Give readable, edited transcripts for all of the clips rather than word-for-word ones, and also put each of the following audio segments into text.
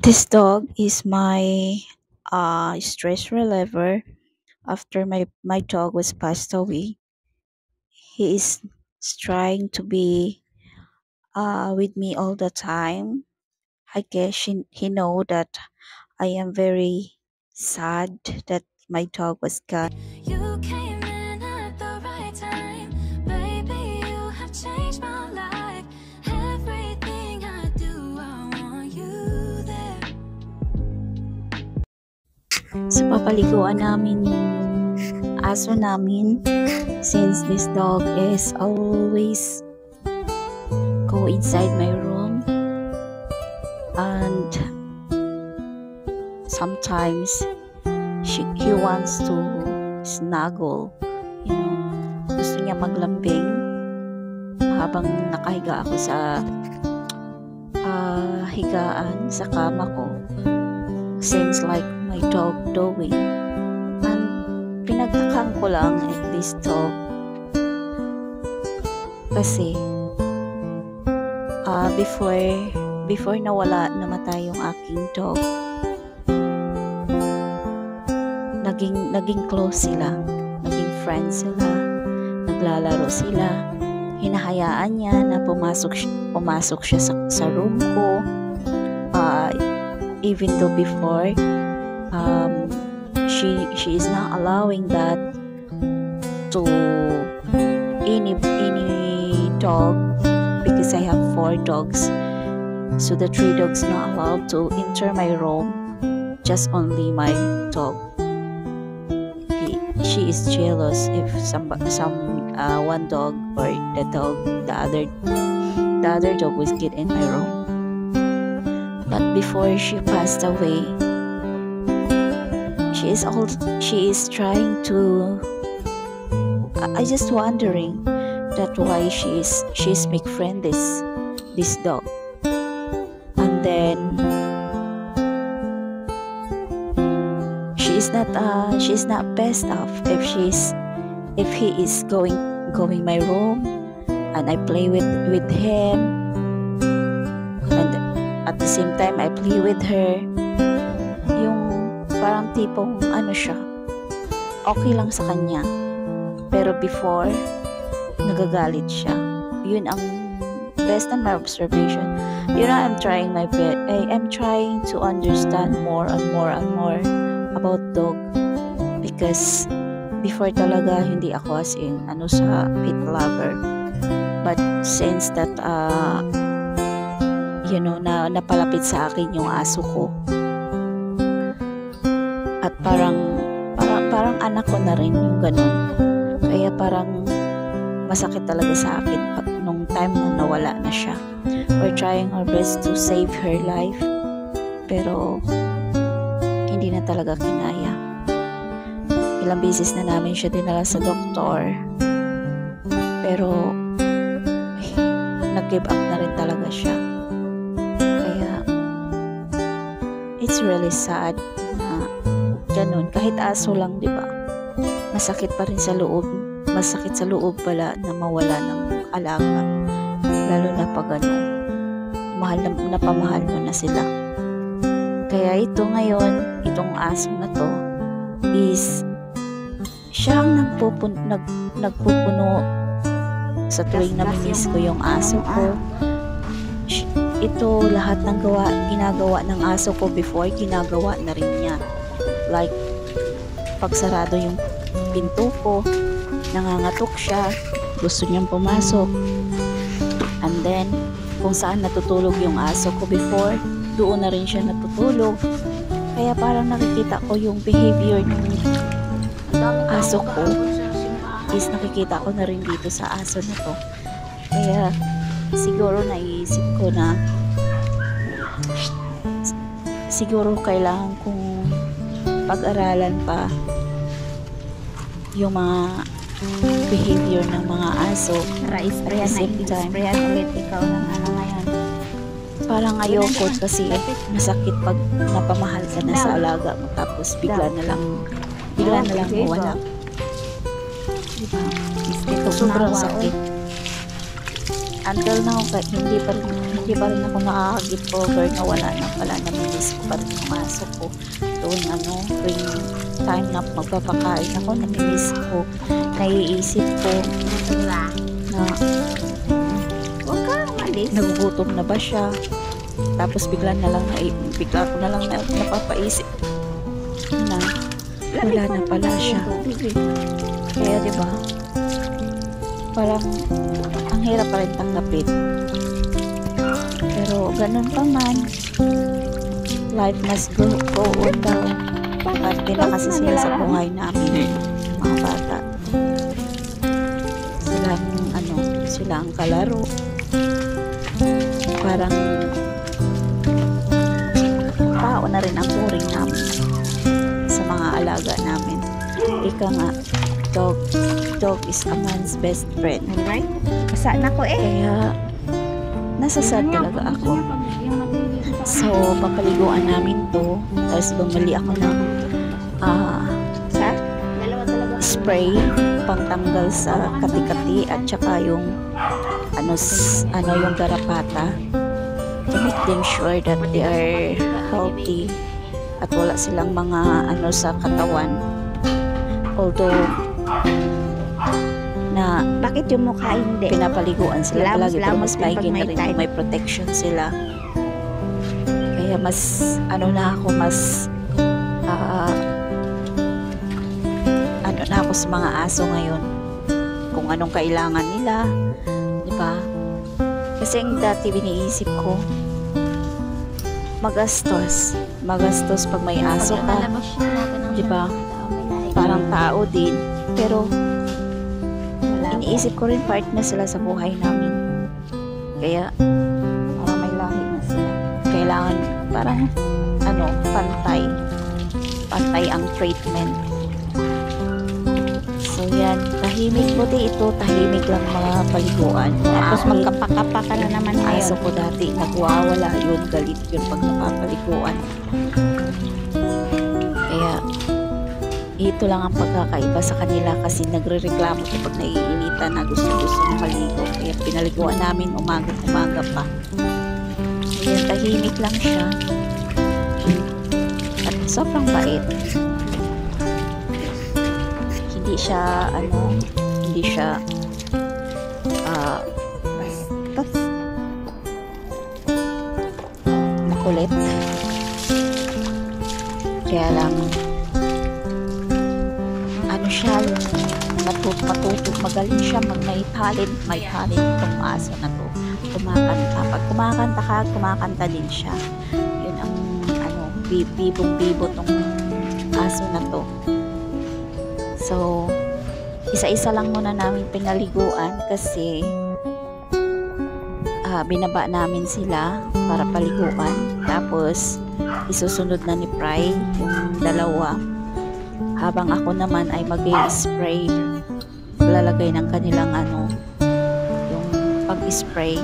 This dog is my stress reliever after my dog was passed away. He is trying to be with me all the time. I guess he know that I am very sad that my dog was gone. You came in at the right time, baby. You have changed my life. Everything I do, I want you there. So papaliguan namin yung aso namin since this dog is always go inside my room and sometimes he wants to snuggle, gusto niya maglambing habang nakahiga ako sa higaan sa kama ko. Seems like my dog doing. And pinagtakang ko lang this dog kasi before namatay yung aking dog, naging close sila, naging friends sila, naglalaro sila, hinahayaan niya na pumasok siya sa room ko, even though before she is not allowing that to any dog because I have 4 dogs, so the 3 dogs not allowed to enter my room, just only my dog. She is jealous if some one dog or the other dog was get in my room. But before she passed away, she is trying to I just wondering that why she is make friend this dog, and then she's not best off if he is going my room and I play with him, and at the same time I play with her. Yung parang tipong siya, okay lang sa kanya, pero before nagagalit siya. Yun ang based on my observation. I'm trying my best. I'm trying to understand more and more about dog, because before talaga hindi ako as in sa pet lover, but since that na napalapit sa akin yung aso ko at parang anak ko na rin yung ganun, kaya parang masakit talaga sa akin nung time na nawala na siya. We're trying our best to save her life, pero hindi na talaga kinaya. Ilang beses na namin siya dinala sa doktor, pero nag-give up na rin talaga siya. Kaya it's really sad na ganun. Kahit aso lang, di ba? Masakit pa rin sa loob. Masakit sa loob pala na mawala ng alaga, lalo na pag napamahal mo na sila. Kaya itong aso na to is siyang nagpupuno sa tuwing namimiss ko yung aso ko. Ito lahat ng ginagawa ng aso ko before, ginagawa na rin niya. Like pagsarado yung pinto ko, nangangatok siya, gusto niyang pumasok. And then kung saan natutulog yung aso ko before, doon na rin siya natutulog. Kaya parang nakikita ko yung behavior ng aso ko is nakikita ko na rin dito sa aso na to. Kaya siguro naisip ko na siguro kailangan kong pag-aralan pa yung mga behavior ng mga aso. At the same time, ulit ikaw ng ngayon. parang ayoko kasi masakit pag napamahal ka na sa alaga mo tapos bigla na lang mawala. Diba? Sobrang sakit. Until now, hindi pa rin ako nakaka-get over na wala na pala naman namimiss ko pa rin yung aso ko. Tuwing time na magpapakain ako, namimiss ko, naiisip ko Diba? na Huwag ka umalis. nagugutom na ba siya. Tapos bigla ko na lang napapaisip na wala na pala siya. Kaya diba, parang ang hirap pa rin tanggapin. Pero ganun pa man, life must go on daw. Parte na kasi sila sa buhay namin, mga bata. Sila ang kalaro. Parang tao na rin ang turing namin sa mga alaga namin. Ika nga, dog is a man's best friend. Alright? Kasaan ako eh. Kaya nasasad talaga ako. So, papaliguan namin to. Tapos bumili ako ng Sa? Dalawa talaga. spray pangtanggal sa kati-kati at saka yung yung garapata to make them sure that they are healthy at wala silang mga sa katawan. Although na Bakit yung mukha hindi? pinapaliguan sila palagi, pero mas Lamos-lamos din maigi pag na may rin time. kung may protection sila. Kaya mas na ako sa mga aso ngayon, kung anong kailangan nila, di ba? Kasi ang dati biniisip ko, magastos pag may aso ka, di ba? Parang tao din, pero iniisip ko rin part na sila sa buhay namin. Kaya parang may lahi na sila. Kailangan parang pantay ang treatment. So yan, tahimik lang mga paliguan. Tapos Akin, magkapakapa ka na naman aso ngayon. ko dati, nagwawala yun, galit yun pag napapaliguan. Kaya ito lang ang pagkakaiba sa kanila kasi nagre-reklamo kapag naiinitan na gusto na maligo. Kaya pinaliguan namin umaga pa. Ayan, tahimik lang siya. At sobrang bait. Hindi siya Bastos. makulit. Kaya lang siya, magaling siya, may talent itong aso na to. Kumakanta. Pag kumakanta ka, kumakanta din siya. Yun ang bibong-bibo tong aso na to. So, isa-isa lang muna namin pinaliguan kasi binaba namin sila para paliguan. Tapos, isusunod na ni Pry yung dalawa. Habang ako naman ay mag-spray, lalagay ng kanilang yung pag-spray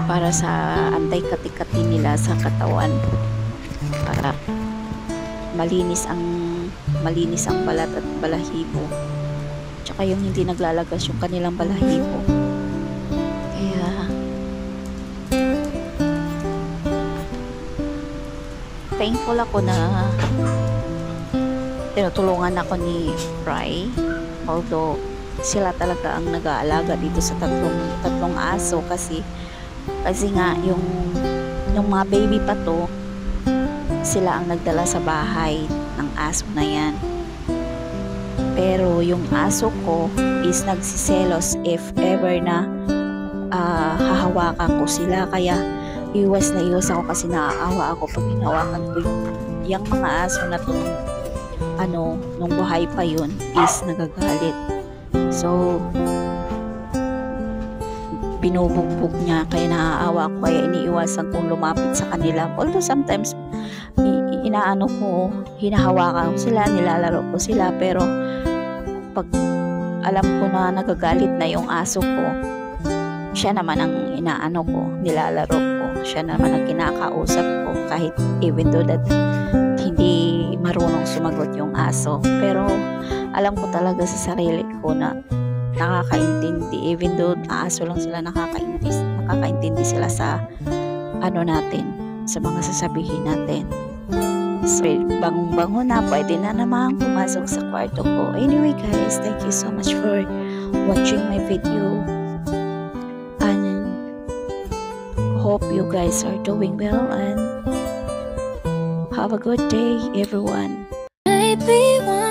para sa anti-kati-kati nila sa katawan, para malinis ang balat at balahibo, tsaka yung hindi naglalagas yung kanilang balahibo. Kaya thankful ako na tinutulungan ako ni Pry, although sila talaga ang nag-aalaga dito sa tatlong aso kasi nga yung mga baby pa to, sila ang nagdala sa bahay ng aso na yan. Pero yung aso ko is nagsiselos if ever na hahawakan ko sila, kaya iwas ako kasi naaawa ako pag hinawakan ko yung mga aso na to nung buhay pa yun is nagagalit. So binubugbog niya, kaya naaawa ako, kaya iniiwasan kong lumapit sa kanila. Although sometimes hinahawakan ko sila, nilalaro ko sila, pero pag alam ko na nagagalit na yung aso ko, siya naman ang nilalaro ko. Siya naman ang kinakausap ko, kahit even though that hindi marunong sumagot yung aso. Pero alam ko talaga sa sarili ko na nakakaintindi, even though aso lang sila, nakakaintindi sila sa ano natin, sa mga sasabihin natin. So, bangon-bangon na, pwede na naman pumasok sa kwarto ko. Anyway guys, thank you so much for watching my video. And hope you guys are doing well and have a good day everyone. Maybe one